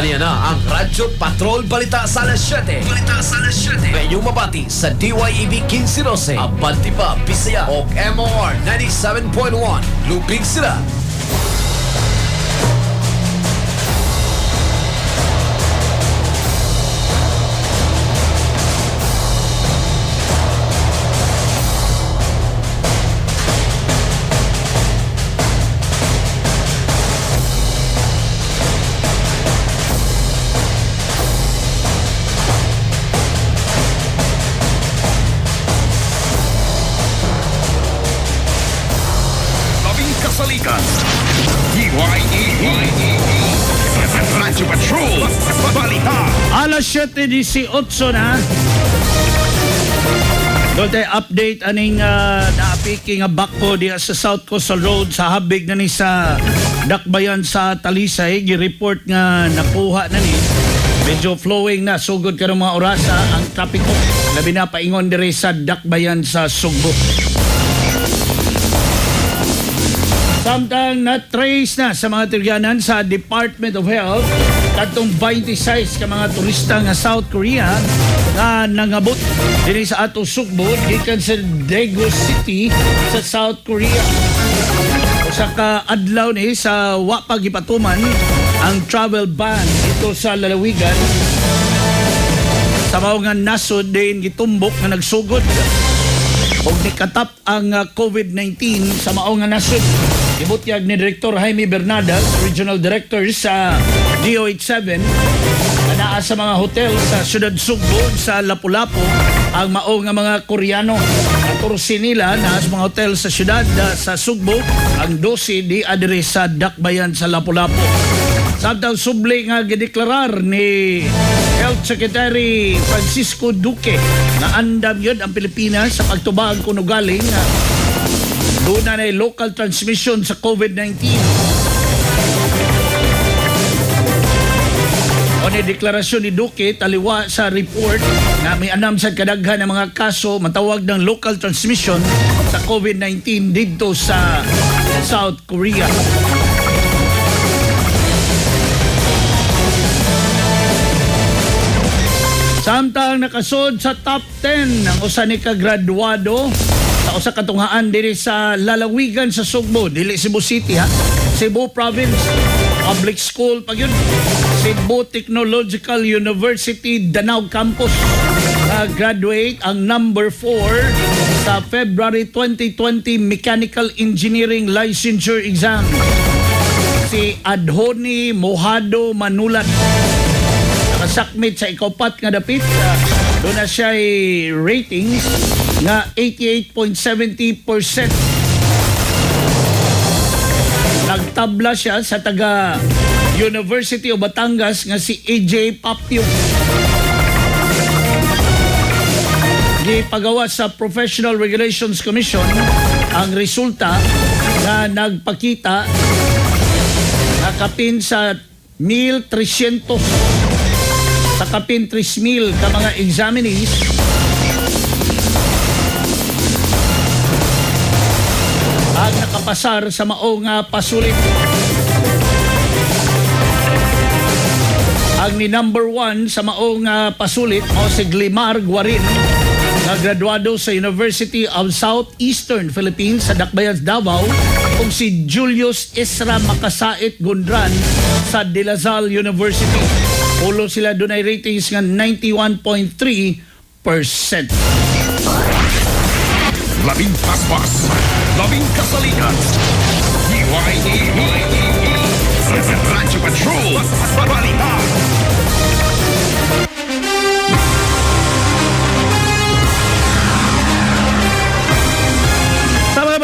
Aniya na ang Radyo Patrol Balita sa alas 7. Ngayong mabati sa DYEB 1512, Abante pa, Bisaya o MOR 97.1, Lupig sila. Kasalikan DYEB Radyo Patrol Balita Alas 7:18 na. Doon tayo update aning naapiking nga bakpo diya sa South Coastal Road sa habig na ni sa Dakbayan sa Talisay. Gi-report nga nakuha na ni. Medyo flowing na. Sugod ka ng mga orasa ang trapiko. Labi na paingon dire sa Dakbayan sa Sugbo. Samtang na-trace na sa mga tirganan sa Department of Health katong 26 ka mga turista nga South Korea na nangabot din sa ato Sugbo gikan sa Daegu City sa South Korea. Usa ka adlaw ni sa wa pa gipatuman ang travel ban dito sa lalawigan. Sa mao nga nasod din gitumbok nga nagsugod og nikatap ang COVID-19 sa mao nga nasod. Ibutyag ni Direktor Jaime Bernardas, Regional Director sa DOH7, na naa sa mga hotel sa Siyudad Sugbo sa Lapu-Lapu ang mao nga mga Koreano. Ang 14 nila na sa mga hotel sa siyudad sa Sugbo, ang 12 di adire sa Dakbayan sa Lapu-Lapu. Samtang subli nga gideklarar ni Health Secretary Francisco Duque na andam yun ang Pilipinas sa pagtubag kuno galing doon na local transmission sa COVID-19. O ni deklarasyon ni Duque taliwa sa report na may anam sa kadaghan ng mga kaso matawag ng local transmission sa COVID-19 dito sa South Korea. Samtang nakasod sa top 10 ng usa ni kagraduado sa usa ka tunghaan diri sa lalawigan sa Sugbo, dili Cebu City ha, Cebu Province Public School pag yun, Cebu Technological University Danao Campus. Graduate ang number 4 sa February 2020 Mechanical Engineering Licensure Exam, si Adhoni Mohado Manulat. Nakasakmit sa ikapat nga dapit. Doon na siya ratings nga 88.70%. Nagtabla siya sa taga University of Batangas nga si AJ Papio. Gipagawa sa Professional Regulations Commission ang resulta na nagpakita na kapin sa 1,300 sa kapin 3,000 ka mga examinees ang nakapasar sa maong pasulit. Ang ni number 1 sa maong pasulit o si Glimar Guarin na graduado sa University of Southeastern Philippines sa Dakbayan, Davao, ug si Julius Isra Makasait Gondran sa De La Salle University. Ulo sila doon ay ratings nga 91.3%. Labing paspas Labing kasalikan DYEB Radyo Patrol Balita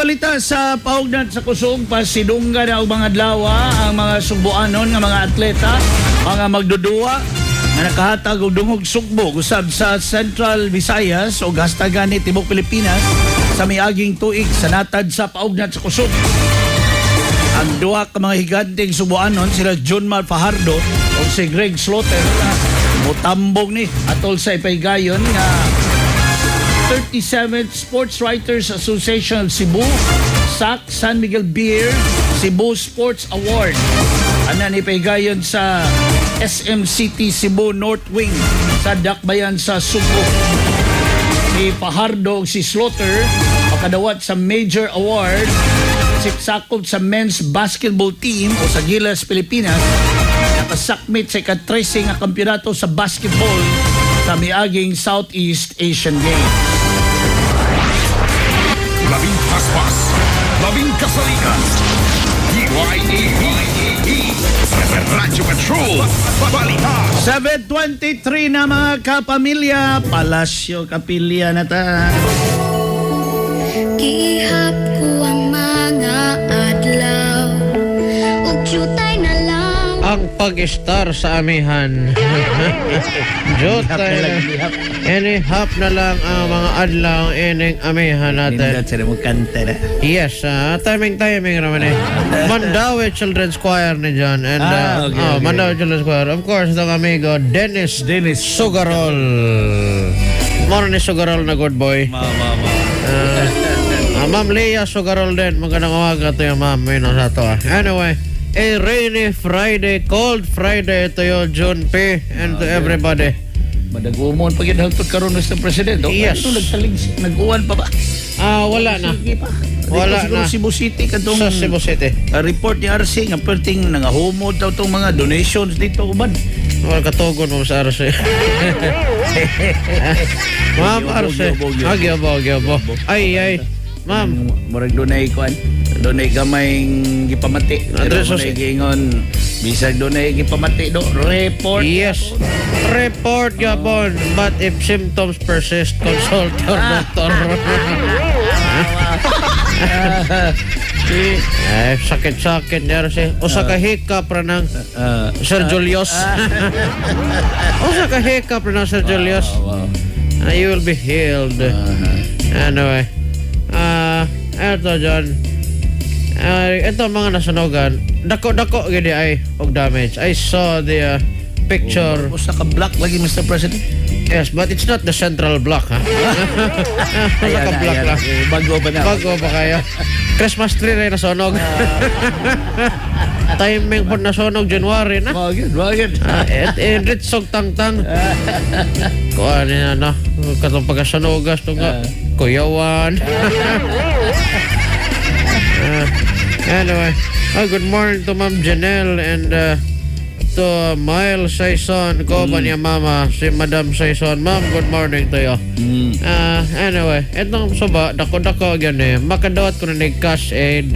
Balita sa paugnan sa kusog pasidungga na og mga adlawa ang mga Sugboanon nga mga atleta, mga magdudua nga nakahatag og dungog sugbo usab sa Central Visayas o hastagan ni Tibok Pilipinas sa miaging tuig sa natad sa paugnan sa kusog. Ang duha ka mga higanteng Sugboanon sila John Mal Fajardo o si Greg Slaughter mutambog ni atol sa ipaygayon nga 37th Sports Writers Association of Cebu, SAC San Miguel Beer, Cebu Sports Award. Ana ni paygayon sa SM City Cebu North Wing sa Dakbayan sa Subo. Si Pahardo ug si Slaughter makadawat sa major award siksakop sa men's basketball team o sa Gilas, Pilipinas. Nakasakmit sa ika-13 nga kampeonato sa basketball sa miaging Southeast Asian Games. Labing paspas, labing kasaligan. DYAB, Radyo Patrol, Balita. 7:23 na mga kapamilya, Palasyo Kapilya na ta. Gihap ko ang mga adlaw ug jutay na lang Ang pag-star sa amihan. Jotay na. Inihap na lang ang mga adlaw ining amihan natin. Sila mo kanta na. Yes, timing naman eh. Mandawi Children's Choir ni John. And, Okay. Mandawi Children's Choir. Of course, itong amigo, Dennis Sugarol. Moro ni Sugarol na good boy. Ma'am Leah Sugarol din. Magandang umaga to yung ma'am. Yun ang sato. Anyway, a rainy Friday, cold Friday to you, June P. And to everybody. Madagumon pag inhaltod karon Mr. President. Yes. Ano nagsaling nag-uwan pa ba? Wala na. Sige pa. Wala Siguro na. Cebu City kadtong Sa Cebu City. report ni RC nga perting nangahumod daw tong mga donations dito uban. Wala katugon mo sa RC. Ma'am RC. Gyabo. Ay. Ma'am. Murag dunay kuan. Dunay gamayng gipamati. Pero Address dunay gingon bisag dunay gipamati do report. Yes. Report yapon. But if symptoms persist, consult your doctor. Sakit-sakit niya RC. Usa ka hiccup ra ng Sir Julius. Usa ka hiccup ra ng Sir Julius. You will be healed. Anyway. Eto John. Ito mga nasunugan. Dako gini ay og damage. I saw the picture. Usa ka black lagi Mr. President. Yes, but it's not the central block, ha? Naka-block lang. Bago ba na? Bago ba kayo? Christmas tree rin nasunog. Timing po nasunog January na. Bagid. Ritsog tang-tang. Kuha niya na. Katong pagkasunogas ito nga. Kuyawan. Anyway. Good morning to Ma'am Janelle and to Miles Saison ko ba niya mama si Madam Saison. Ma'am, good morning to you. Anyway, etong suba dako gani makadawat ko na ni cash aid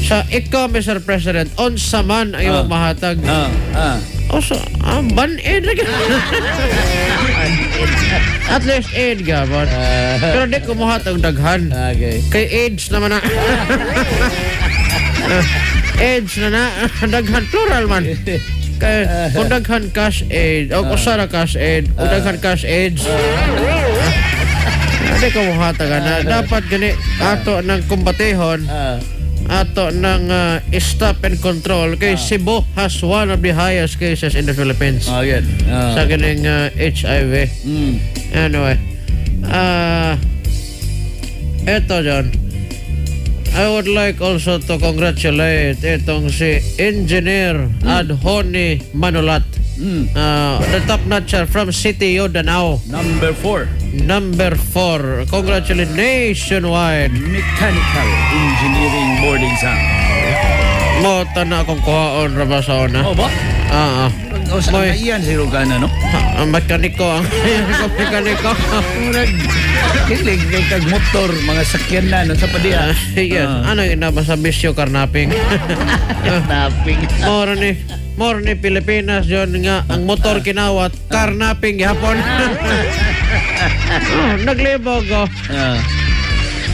sa ikaw Mr. President unsa man ayo mahatag o so ban aid lagi. At least aid gabon pero di ko mahatag daghan kay AIDS naman na. AIDS na daghan plural man kay kung daghan cash aid o usara cash aid o daghan cash aids hindi ko mahatagan na dapat gani ato ng kumbatehon ato ng stop and control kay Cebu has one of the highest cases in the Philippines sa ganing HIV. Anyway eto John, I would like also to congratulate itong si Engineer Adhoni Manulat. The top notcher from City Danao. Number 4. Congratulations nationwide. Mechanical Engineering Board Exam. Mo na akong kuhaon ra ba sa una. Oh ba? O sa Moy. iyan si Rugana, no? Ang mekaniko. Murag, kilig kay kag motor, mga sakyan na, no? Sa padiya. Yes. Ano yung nabasa bisyo karnaping? Napping. More ni Pilipinas John nga ang motor kinawat karnaping gihapon. Naglibog ko.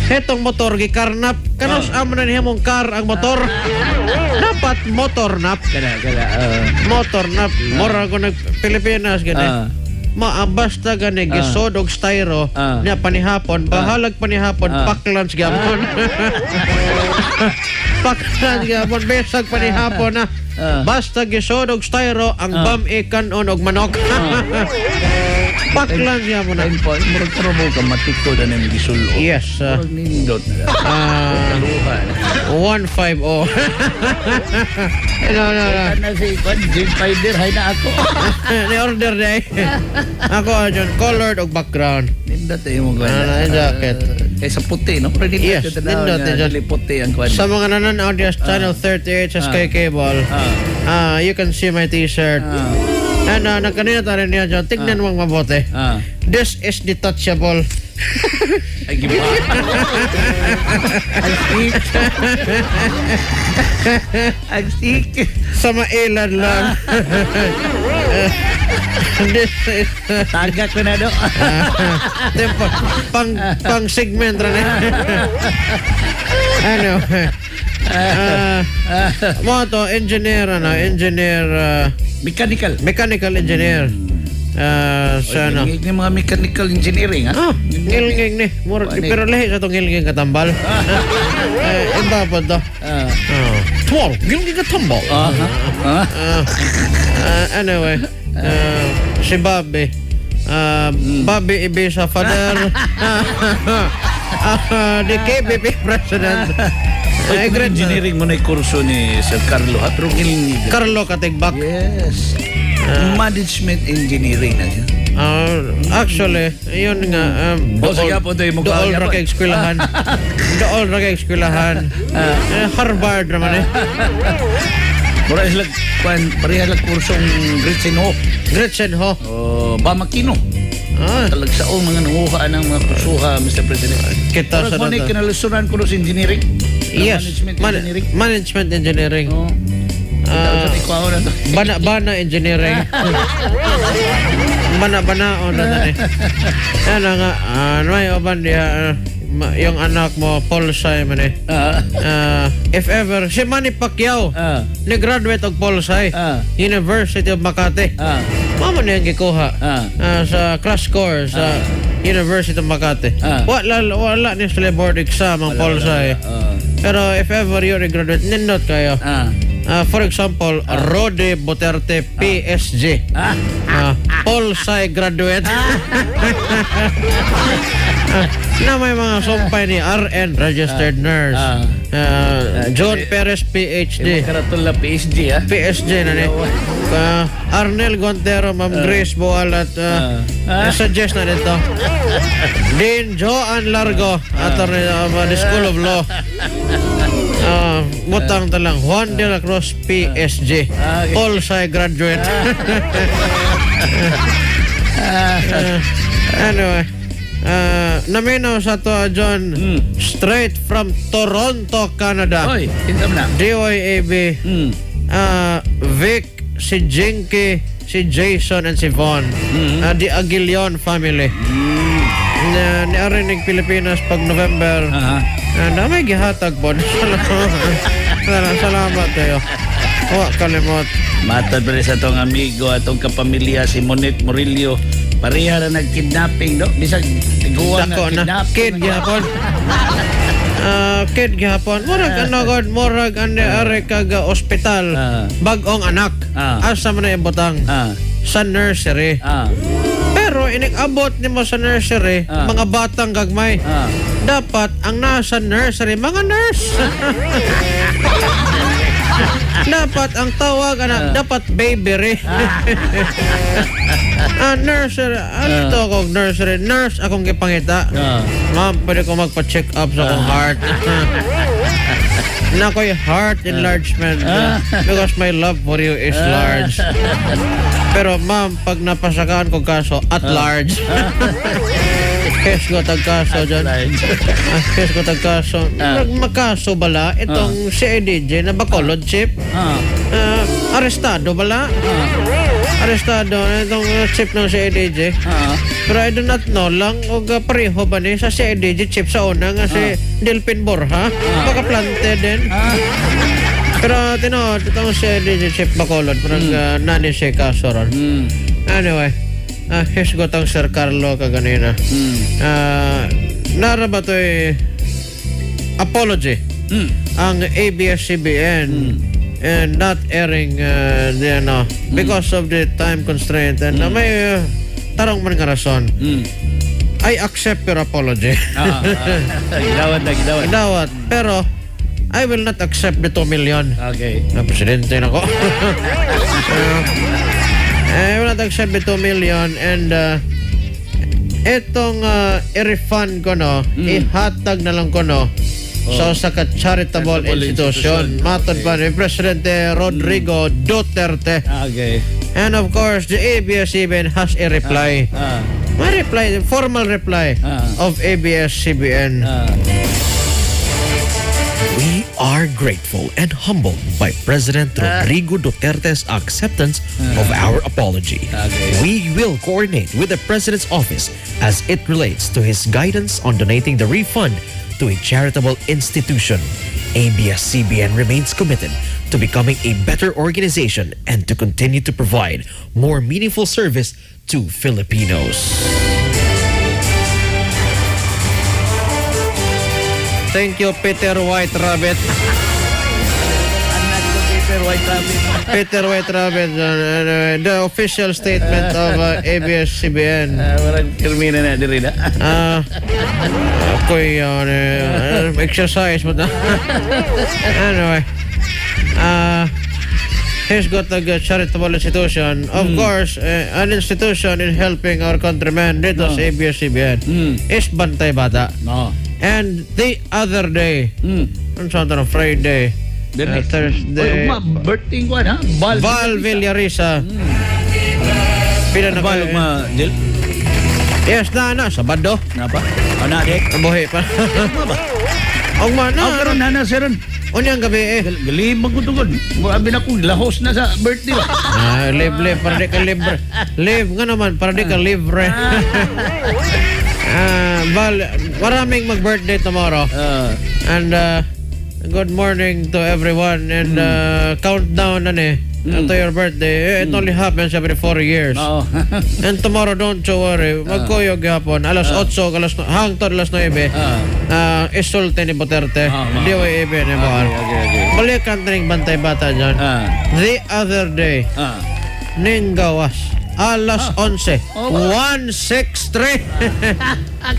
Hetong motor gikarnap kanos amo na niya mong car ang motor. Dapat motor nap. Motor nap. Mora ko nag Pilipinas gani. Basta gani gisod og styro niya panihapon bahalag panihapon paklans gyapon. Paklans gyapon besag panihapon na. Basta gisod og styro ang bam kanon og manok. Paklan siya mo na. Murag karobo ka matikto na nang gisulo. Yes. Murag nindot na. 150. No. Ano si Kwan, Jim Spider, hay na ako. Ni-order na eh. Ako, John, colored o background. Nindot mo Kwan. Jacket. Kaysa puti, no? Pero Yes, nindot eh, John. puti ang Kwan. Sa mga nanonood sa channel 38 sa Sky Cable, you can see my t-shirt. And nagkanina tayo niya, John. Tignan mong mabuti. This is detachable. Ay, giba. Ang stick. Ang stick. Sa mailan lang. This is... Tagak ko na do. Tempo, pang segment rin eh. Ano? Mo to, engineer, mechanical engineer. Sa ano? Ngilngig ni mga mechanical engineering, ha? Ngilngig ni. Pero lahi sa itong ngilngig katambal. Iba po to. Tuwal, ngilngig katambal. Anyway, si Bobby. Bobby Ibiza, father. The KBP president. Engineering mo na yung kurso ni Sir Carlo, ha? Pero ngilngig. Carlo Katigbak. Yes. Management engineering na siya. Actually, yun nga, Sige po ito yung mukha dool niya ra po. kay eskwelahan. Dool ra kay eskwelahan. Harvard naman eh. Parehas lang kursong Gretchen Ho. Gretchen Ho. Bamakino. Talagsaong mga nanguha ng mga kursuha, Mr. President. Kita sa Parang data. kinalusuran ko sa engineering. Yes. Management engineering. Management engineering. Bana engineering. Bana o na eh. Yan nga, may oban diya, yung anak mo, Paul Simon eh. If ever, si Manny Pacquiao, ni-graduate og Paul Sai, University of Makati. Mama niya ang gikuha sa class course sa University of Makati. Wala niya sa board exam ang Paul Sai. Pero if ever you're a graduate, nindot kayo. For example, Rode Duterte, PSG. Paul Sai graduate. Na may mga sumpay ni RN, registered nurse. John Perez, PhD. Karatula PhD, ha? PSG na ni. Arnel Gontero, Ma'am Grace Boalat. Suggest na dito. Dean Joan Largo, attorney of the School of Law. Butang talang Juan de la Cruz, PSG. Paul Sai graduate. Anyway, naminaw sa to, John, straight from Toronto, Canada. Oy, tintam na. DYAB, Vic, si Jinky, si Jason, and si Von. The Aguilion family. Niarinig Pilipinas pag November. May gihatag po. Salamat kayo. Huwag kalimot. Matad pa rin sa itong amigo atong kapamilya si Monique Murillo. Pareha na nag-kidnapping, no? Bisag tiguan Dako na na. kidnapping. Kid gihapon. Kid gihapon. Murag God. Murag are kaga ospital. Bagong anak. Asa man na ibutang. Sa nursery. Pero inig-abot ni mo sa nursery, mga batang gagmay. Dapat ang nasa nursery, mga nurse. Dapat ang tawag, dapat baby. Nursery. Ano akong nursery? Nurse akong gipangita. Ma'am, pwede ko magpa-check up sa akong heart. Na ako'y heart enlargement because my love for you is large. Pero ma'am, pag napasakaan ko kaso, at large. Kes ko tagkaso dyan. Kes ko tagkaso. Magkaso bala itong CIDJ na Bacolod chip. Arestado bala. Arestado itong chip ng CIDJ. Pero I do not know lang o pareho ba ni sa CIDJ chip sa una nga si Delpin Borja. Baka planted din. Pero tinod, itong CIDJ chip Bacolod. Parang nani siya kaso ron. Anyway. Here's got ang Sir Carlo kaganina. Nara ba to'y apology ang ABS-CBN and not airing because of the time constraint and may tarong man nga rason. I accept your apology. Gidawat na. Gidawat. Pero I will not accept the 2 million. Okay. Na presidente na ko. I will not accept the 2 million and itong i-refund ko no, ihatag na lang ko no sa sa charitable institution. Matod pa ni Presidente Rodrigo Duterte. Okay. And of course, the ABS-CBN has a reply. My reply, the formal reply of ABS-CBN. We are grateful and humbled by President Rodrigo Duterte's acceptance of our apology. We will coordinate with the President's office as it relates to his guidance on donating the refund to a charitable institution. ABS-CBN remains committed to becoming a better organization and to continue to provide more meaningful service to Filipinos. Thank you, Peter White Rabbit. Peter White Rabbit, the official statement of ABS-CBN. Walang termina na diri na. Ako'y exercise mo na. Anyway, he's got a charitable institution. Of course, an institution in helping our countrymen dito sa ABS-CBN is Bantay Bata. No. And the other day, on Saturday, Friday, Thursday, Birthday ko ha? Val Villarisa. Pila na Val, kayo? Jel? Yes, na, Sabado. Napa? Ana, dek. Buhi pa. Og man Ang karon na. na sir. Unyang gabi eh. Galibang ko tugod. Abi na ko lahos na sa birthday ba. Live, para di ka libre. Live nga naman, para di ka libre. Val, maraming mag-birthday tomorrow. And good morning to everyone. And countdown to your birthday. It only happens every 4 years. Oo. And tomorrow, don't you worry. Magkuyog hapon. Alas 8, hangtod alas 9. Isulte ni Duterte. Di wa ibe ni Boar. Okay. Balikan taning Bantay Bata dyan. The other day, ning gawas. Alas 11. 163.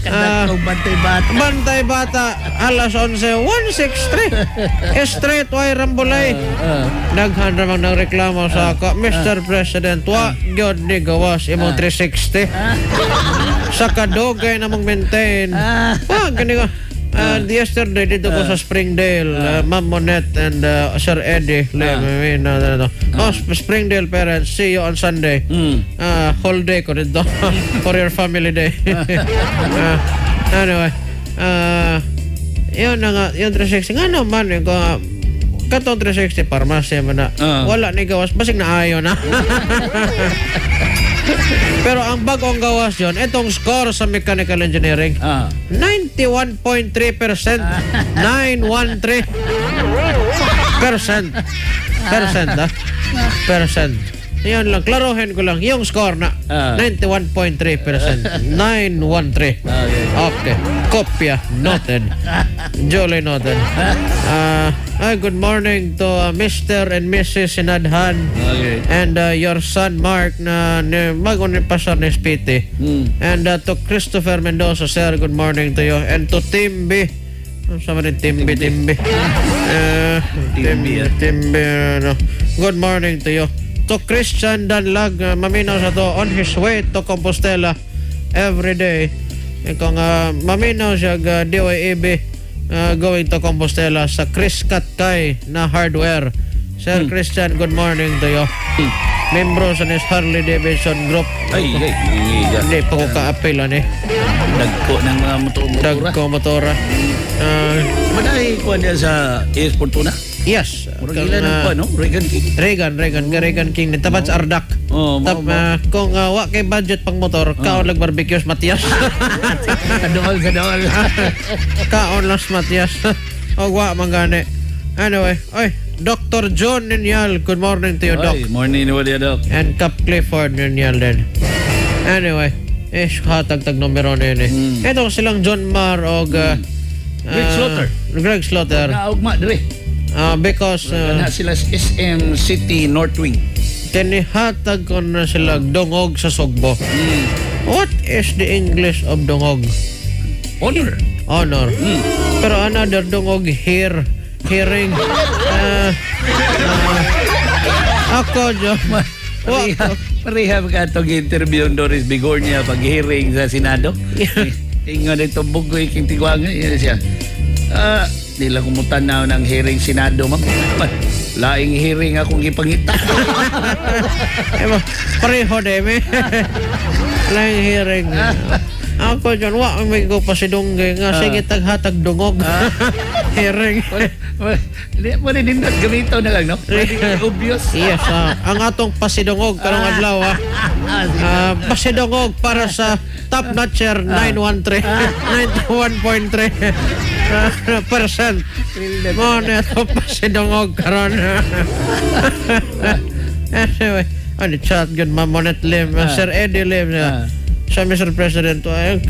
Kadang kong Bantay Bata. Bantay Bata. Alas 11. 163. Straight way rambulay. Daghan ramang ng reklamo sa ako. Mr. President, wa gyud ni gawas imong 360. Sa kadugay na mong maintain. Gani ko. Yesterday dito ko sa Springdale, Ma'am Monette and Sir Eddie. Springdale parents, see you on Sunday. Whole day ko dito for your family day. Anyway, yun na nga, yung 360 nga naman, yung katong 360 parmasya man na. Wala ni gawas, basig na ayaw na. Pero ang bagong gawas yun, itong score sa mechanical engineering, 91.3%. 913%. Percent. Yan lang, klarohin ko lang. Yung score na, 91.3%. 913. Okay. Kopya. Noted. Jolie noted. Good morning to Mr. and Mrs. Sinadhan. Okay. And your son Mark na magunin pasar ni Spiti. And to Christopher Mendoza, sir, good morning to you. And to Timby. Ano sama rin Timby? Good morning to you. To Christian Danlag, maminaw sa to on his way to Compostela every day. Kung maminaw siya DYAB going to Compostela sa Chris Katkay na hardware. Sir Christian, good morning to you. Membro sa nis Harley Davidson Group. Hindi pa ko ka-appeal Dagko ng mga motora. Dagko motora. Manahi ko niya sa airport na. Yes. Murag ilan ang pa, no? Reagan King. Reagan King ni tapat sa Ardak. Kung wa kay budget pang motor, kaon lang barbecues Matias. Kadool. Kaon lang Matias. O wa mangane. Anyway, Dr. John Ninyal, good morning to you, Doc. Morning, Doc. And Cap Clifford Ninyal din. Anyway, hatag numero na yun Ito silang John Mar o Greg Slaughter. Naugma, dire. Because na sila sa SM City North Wing. Tinihatag ko na sila dungog sa Sugbo. What is the English of dungog? Honor. Pero another dungog here hearing. Ako, John. Parehab ka itong interview ng Doris Bigornia pag-hearing sa Senado. Ingon ito bugoy king tigwangan. Yan siya. Di lang kumutanaw ng hearing Senado, ma'am. Laing hearing akong ipangita. Pareho, Deme. Laing hearing. Ako, John, may ko pa si Dunggay nga. Sige, taghatag dungog. Hearing. Wala nindot gamito na lang, no? Obvious. Yes, ang atong pasidungog karong adlaw, pasidungog para sa top notcher 913 91.3 percent. Mo na ito pasidungog karon. Anyway, ano chat yun, Mamonet Lim, Sir Eddie Lim, sa Mr. President,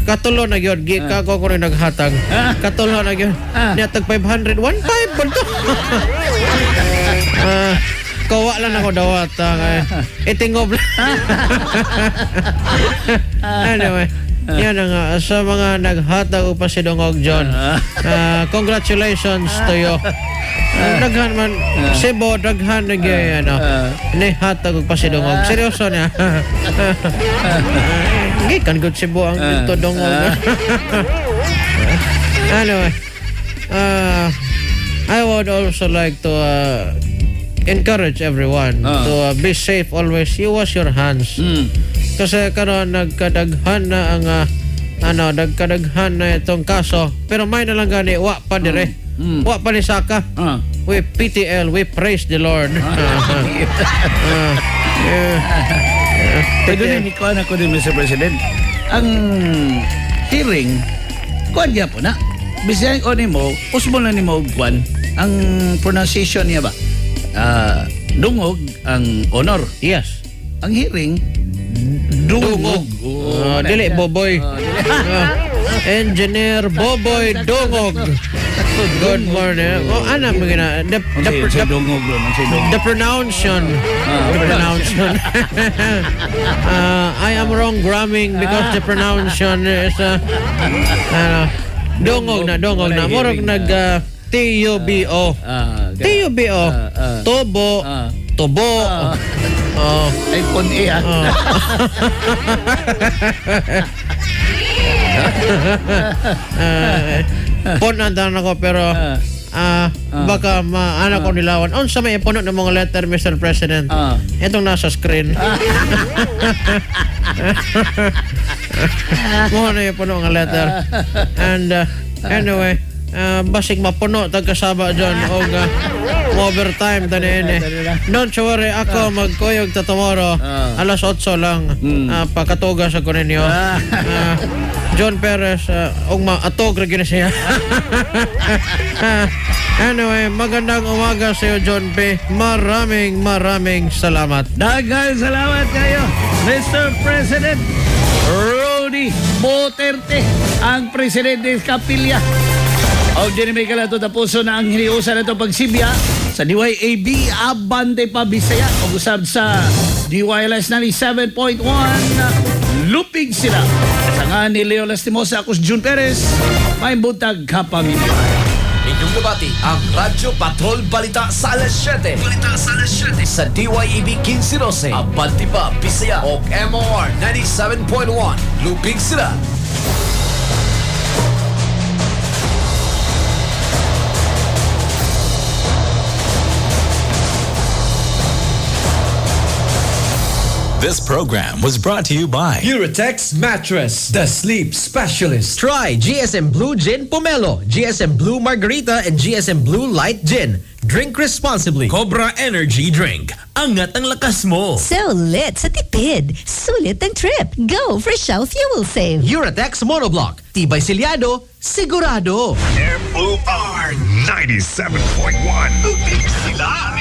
katulo na yun, kako ko rin naghatag. Katulo na yun. Niatag 500, 1.5 po to. Kawa lang ako dawat. Itingob lang. Anyway, yan nga. Sa mga naghatag upa si Dongog John, congratulations to you. Daghan man, Cebu, daghan na gaya, nihatag upa si Dongog. Seryoso niya. Gikan good Cebu ang dito Dongog. Anyway, I would also like to encourage everyone to be safe always. You wash your hands. Kasi karon nagkadaghan na ang nagkadaghan na itong kaso. Pero may na lang gani, wa pa dire. Wa pa ni Saka. We PTL, we praise the Lord. Pero din ikaw na ko din, Mr. President. Ang hearing, kuwan niya po na. Bisaya ko ni mo, usmo na ni mo kuwan. Ang pronunciation niya ba? Dungog ang honor. Yes. Ang hearing, dungog. Dili Boboy. Engineer Boboy Dungog. Good morning. Ano mo gina? The pronunciation. I am wrong gramming because the pronunciation is dungog na. Murag nag T-U-B-O. T-U-B-O. Tobo. Tobo. Ay, pun-i Punan ako pero baka maana ko nilawan. Sa may ipuno ng mga letter, Mr. President. Itong nasa screen. Mo na ipuno ng letter. And anyway, basig mapuno tagkasaba dyan o overtime tani. Don't worry, ako magkuyog ta tomorrow alas 8 lang pakatugas ako ninyo. John Perez atog rin siya. Anyway, magandang umaga sa iyo, John P. Maraming salamat. Daghang salamat kayo, Mr. President Rudy Duterte, ang presidente sa Kapilya. O dyan may kalato tapuso na ang hiniusan na ito pagsibya sa DYAB Abante pa Bisaya. Pag-usap sa DYLS 97.1 Lupig sila. Sa nga ni Leo Lastimosa, ako si June Perez. May buntag kapamilya. Inyong nabati ang Radyo Patrol Balita sa alas 7. Sa DYAB 1512, Abante pa Bisaya o MOR 97.1 Lupig sila. This program was brought to you by Eurotex Mattress, the sleep specialist. Try GSM Blue Gin Pomelo, GSM Blue Margarita, and GSM Blue Light Gin. Drink responsibly. Cobra Energy Drink. Angat ang lakas mo. So lit sa tipid. Sulit ang trip. Go for Shell Fuel Save. Eurotex Monoblock. Tibay Silyado, sigurado. MOR 97.1. Lupig sila.